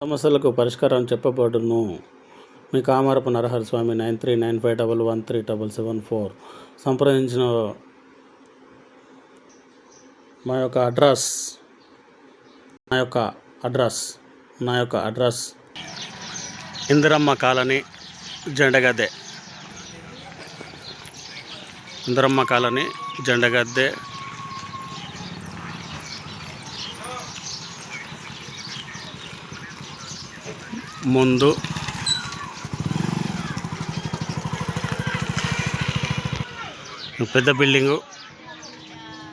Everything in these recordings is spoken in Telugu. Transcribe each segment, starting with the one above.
సమస్యలకు పరిష్కారం చెప్పబడును. మీ కామారపు నరహరి స్వామి 9395113774 సంప్రదించిన మా యొక్క address Indiramma colony Jendagadde. Indiramma colony Jendagadde. ముందు పెద్ద బిల్డింగు,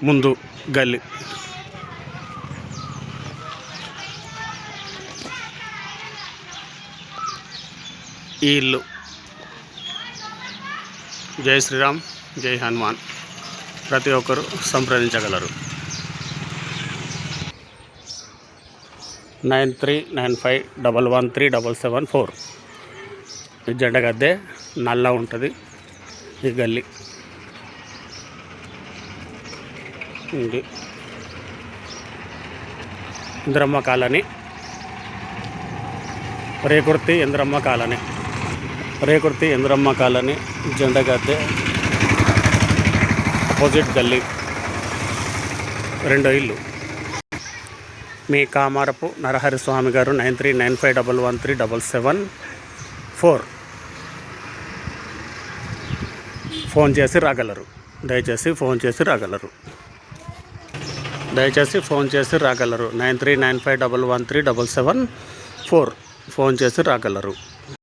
ముందు గల్లీ. ఈ ఇల్లు జై శ్రీరామ్, జై హనుమాన్. ప్రతి ఒక్కరూ సంప్రదించగలరు. 9395113774. ఈ జెండగద్దె నల్ల ఉంటుంది. ఈ గల్లీ ఇది Indiramma colony, Rekurthi Indiramma colony Jendagadde opposite గల్లీ, రెండో ఇల్లు. మీ కామారపు నరహరి స్వామి గారు 9395113774. ఫోన్ చేసి రాగలరు. దయచేసి ఫోన్ చేసి రాగలరు. 9395113774. ఫోన్ చేసి రాగలరు.